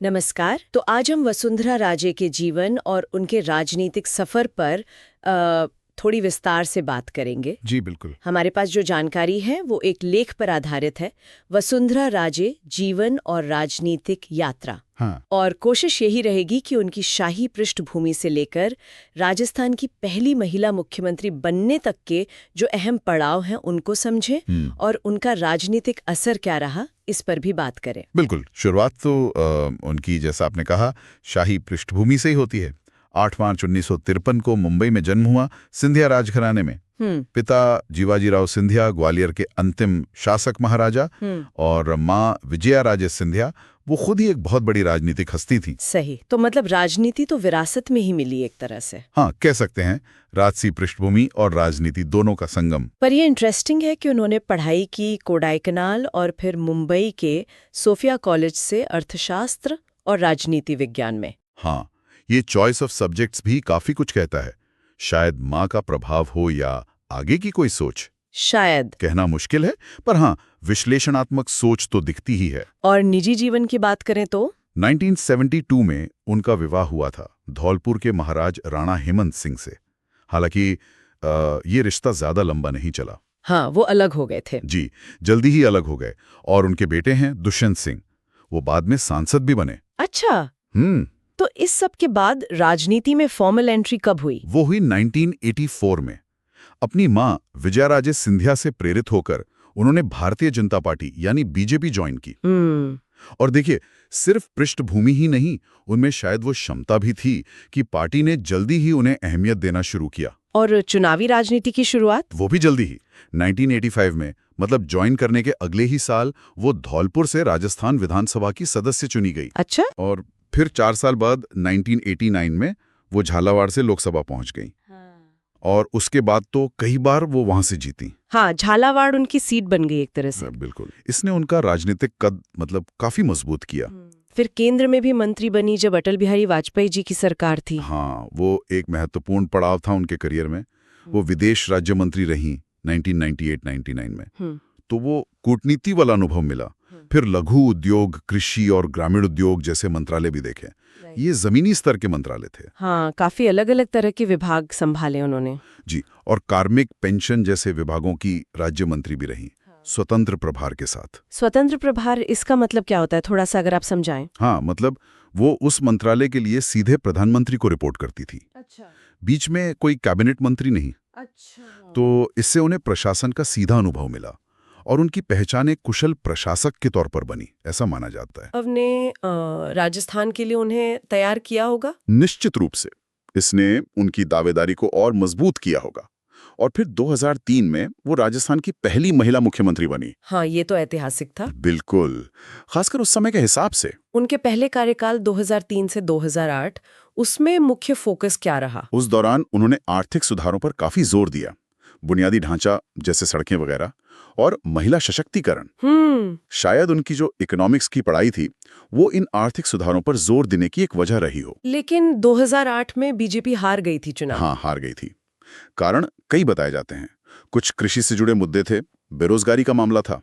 नमस्कार। तो आज हम वसुंधरा राजे के जीवन और उनके राजनीतिक सफर पर थोड़ी विस्तार से बात करेंगे। जी बिल्कुल। हमारे पास जो जानकारी है वो एक लेख पर आधारित है, वसुंधरा राजे जीवन और राजनीतिक यात्रा। हाँ। और कोशिश यही रहेगी कि उनकी शाही पृष्ठभूमि से लेकर राजस्थान की पहली महिला मुख्यमंत्री बनने तक के जो अहम पड़ाव हैं उनको समझें और उनका राजनीतिक असर क्या रहा इस पर भी बात करें। बिल्कुल, शुरुआत तो उनकी, जैसा आपने कहा, शाही पृष्ठभूमि से ही होती है। 8 मार्च 1953 को मुंबई में जन्म हुआ सिंधिया राजघराने में। पिता जीवाजीराव सिंधिया ग्वालियर के अंतिम शासक महाराजा और माँ विजया राजे सिंधिया वो खुद ही एक बहुत बड़ी राजनीतिक हस्ती थी। सही, तो मतलब राजनीति तो विरासत में ही मिली एक तरह से। हाँ, कह सकते हैं राजसी पृष्ठभूमि और राजनीति दोनों का संगम। पर ये इंटरेस्टिंग है कि उन्होंने पढ़ाई की कोडाईकनाल और फिर मुंबई के सोफिया कॉलेज से अर्थशास्त्र और राजनीति विज्ञान में। हाँ, ये चॉइस ऑफ सब्जेक्ट्स भी काफी कुछ कहता है। शायद माँ का प्रभाव हो या आगे की कोई सोच, शायद कहना मुश्किल है, पर हाँ, विश्लेषणात्मक सोच तो दिखती ही है। और निजी जीवन की बात करें तो 1972 में उनका विवाह हुआ था धौलपुर के महाराज राणा हेमंत सिंह से। हालांकि ये रिश्ता ज्यादा लंबा नहीं चला। हाँ, वो अलग हो गए थे। जी, जल्दी ही अलग हो गए। और उनके बेटे हैं दुष्यंत सिंह, वो बाद में सांसद भी बने। अच्छा, तो इस सब के बाद राजनीति में फॉर्मल एंट्री कब हुई? वो हुई 1984 में। अपनी माँ विजयाराजे सिंधिया से प्रेरित होकर उन्होंने भारतीय जनता पार्टी यानी बीजेपी ज्वाइन की। और देखिए, सिर्फ पृष्ठभूमि ही नहीं, उनमें शायद वो क्षमता भी थी कि पार्टी ने जल्दी ही उन्हें अहमियत देना शुरू किया। और चुनावी राजनीति की शुरुआत? वो भी जल्दी ही 1985 में, मतलब ज्वाइन करने के अगले ही साल वो धौलपुर से राजस्थान विधानसभा की सदस्य चुनी गई। अच्छा। और फिर 4 साल बाद 1989 में वो झालावाड़ से लोकसभा पहुंच गई। और उसके बाद तो कई बार वो वहां से जीती। हाँ, झालावाड़ उनकी सीट बन गई एक तरह से। बिल्कुल, इसने उनका राजनीतिक कद मतलब काफी मजबूत किया। फिर केंद्र में भी मंत्री बनी जब अटल बिहारी वाजपेयी जी की सरकार थी। हाँ, वो एक महत्वपूर्ण पड़ाव था उनके करियर में। वो विदेश राज्य मंत्री रही 1998-99 में। तो वो कूटनीति वाला अनुभव मिला। फिर लघु उद्योग, कृषि और ग्रामीण उद्योग जैसे मंत्रालय भी देखे। ये जमीनी स्तर के मंत्रालय थे। हाँ, काफी अलग अलग तरह के विभाग संभाले उन्होंने। जी, और कार्मिक, पेंशन जैसे विभागों की राज्य मंत्री भी रही, स्वतंत्र प्रभार के साथ। स्वतंत्र प्रभार, इसका मतलब क्या होता है, थोड़ा सा अगर आप समझाएं। हाँ, मतलब वो उस मंत्रालय के लिए सीधे प्रधानमंत्री को रिपोर्ट करती थी। अच्छा। बीच में कोई कैबिनेट मंत्री नहीं। अच्छा। तो इससे उन्हें प्रशासन का सीधा अनुभव मिला और उनकी पहचान एक कुशल प्रशासक के तौर पर बनी, ऐसा माना जाता है। अब ने राजस्थान के लिए उन्हें तैयार किया होगा। निश्चित रूप से इसने उनकी दावेदारी को और मजबूत किया होगा। और फिर 2003 में वो राजस्थान की पहली महिला मुख्यमंत्री बनी। हाँ, ये तो ऐतिहासिक था। बिल्कुल, खासकर उस समय के हिसाब से। उनके पहले कार्यकाल 2003 से 2008, उसमें मुख्य फोकस क्या रहा? उस दौरान उन्होंने आर्थिक सुधारों पर काफी जोर दिया। बुनियादी ढांचा जैसे सड़कें वगैरह और महिला सशक्तिकरण। शायद उनकी जो इकोनॉमिक्स की पढ़ाई थी वो इन आर्थिक सुधारों पर जोर देने की एक वजह रही हो। लेकिन 2008 में बीजेपी हार गई थी चुनाव। हाँ, हार गई थी। कारण कई बताए जाते हैं। कुछ कृषि से जुड़े मुद्दे थे, बेरोजगारी का मामला था,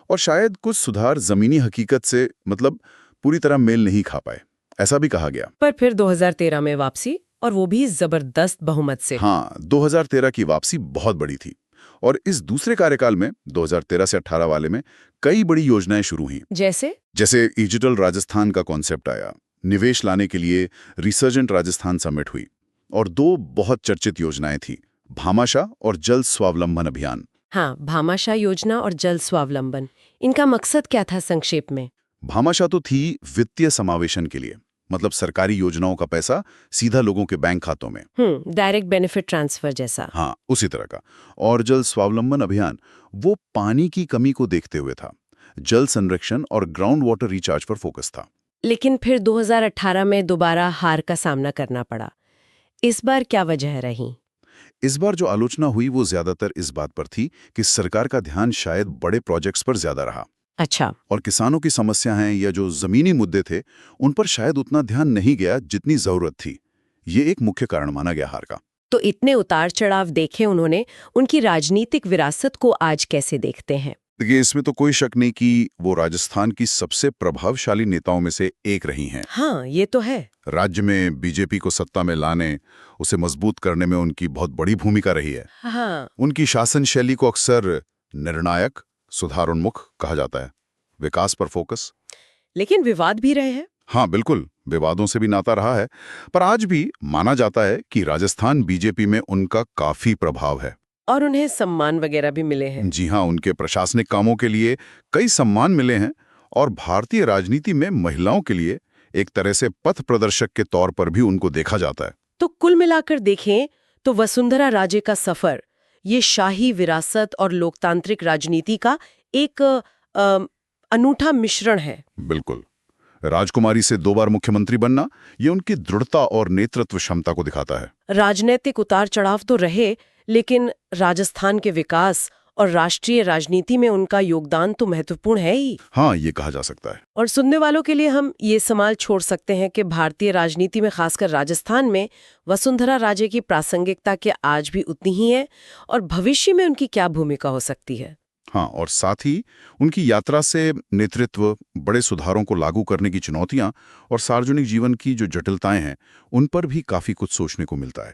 और शायद कुछ सुधार जमीनी हकीकत से मतलब पूरी तरह मेल नहीं खा पाए, ऐसा भी कहा गया। पर फिर 2013 में वापसी, और वो भी जबरदस्त बहुमत से। हाँ, 2013 की वापसी बहुत बड़ी थी। और इस दूसरे कार्यकाल में 2013 से 18 वाले में कई बड़ी योजनाएं शुरू हुई। जैसे डिजिटल राजस्थान का कॉन्सेप्ट आया, निवेश लाने के लिए रिसर्जेंट राजस्थान समिट हुई, और 2 बहुत चर्चित योजनाएं थी, भामाशाह और जल स्वावलंबन अभियान। हाँ, भामाशाह योजना और जल स्वावलंबन, इनका मकसद क्या था संक्षेप में? भामाशाह तो थी वित्तीय समावेशन के लिए, मतलब सरकारी योजनाओं का पैसा सीधा लोगों के बैंक खातों में। डायरेक्ट बेनिफिट ट्रांसफर जैसा। हाँ, उसी तरह का। और जल स्वावलंबन अभियान वो पानी की कमी को देखते हुए था, जल संरक्षण और ग्राउंड वाटर रिचार्ज पर फोकस था। लेकिन फिर 2018 में दोबारा हार का सामना करना पड़ा। इस बार क्या वजह रही? इस बार जो आलोचना हुई वो ज्यादातर इस बात पर थी कि सरकार का ध्यान शायद बड़े प्रोजेक्ट्स पर ज्यादा रहा। अच्छा। और किसानों की समस्याएं या जो जमीनी मुद्दे थे उन पर शायद उतना ध्यान नहीं गया जितनी जरूरत थी। ये एक मुख्य कारण माना गया हार का। तो इतने उतार चढ़ाव देखे उन्होंने, उनकी राजनीतिक विरासत को आज कैसे देखते हैं? देखिए, इसमें तो कोई शक नहीं कि वो राजस्थान की सबसे प्रभावशाली नेताओं में से एक रही हैं। हाँ, ये तो है। राज्य में बीजेपी को सत्ता में लाने, उसे मजबूत करने में उनकी बहुत बड़ी भूमिका रही है। हाँ। उनकी शासन शैली को अक्सर निर्णायक, सुधारोन्मुख कहा जाता है, विकास पर फोकस। लेकिन विवाद भी रहे हैं। हाँ बिल्कुल, विवादों से भी नाता रहा है, पर आज भी माना जाता है कि राजस्थान बीजेपी में उनका काफी प्रभाव है। और उन्हें सम्मान वगैरह भी मिले हैं। जी हाँ, उनके प्रशासनिक कामों के लिए कई सम्मान मिले हैं और भारतीय राजनीति में महिलाओं के लिए एक तरह से पथ प्रदर्शक के तौर पर भी उनको देखा जाता है। तो कुल मिलाकर देखें तो वसुंधरा राजे का सफर, ये शाही विरासत और लोकतांत्रिक राजनीति का एक अनूठा मिश्रण है। बिल्कुल। राजकुमारी से 2 बार मुख्यमंत्री बनना, ये उनकी दृढ़ता और नेतृत्व क्षमता को दिखाता है। राजनीतिक उतार चढ़ाव तो रहे, लेकिन राजस्थान के विकास और राष्ट्रीय राजनीति में उनका योगदान तो महत्वपूर्ण है ही। हाँ, ये कहा जा सकता है। और सुनने वालों के लिए हम ये सवाल छोड़ सकते हैं कि भारतीय राजनीति में, खासकर राजस्थान में, वसुंधरा राजे की प्रासंगिकता क्या आज भी उतनी ही है और भविष्य में उनकी क्या भूमिका हो सकती है। हाँ, और साथ ही उनकी यात्रा से नेतृत्व, बड़े सुधारों को लागू करने की चुनौतियां और सार्वजनिक जीवन की जो जटिलताएं हैं, उन पर भी काफी कुछ सोचने को मिलता है।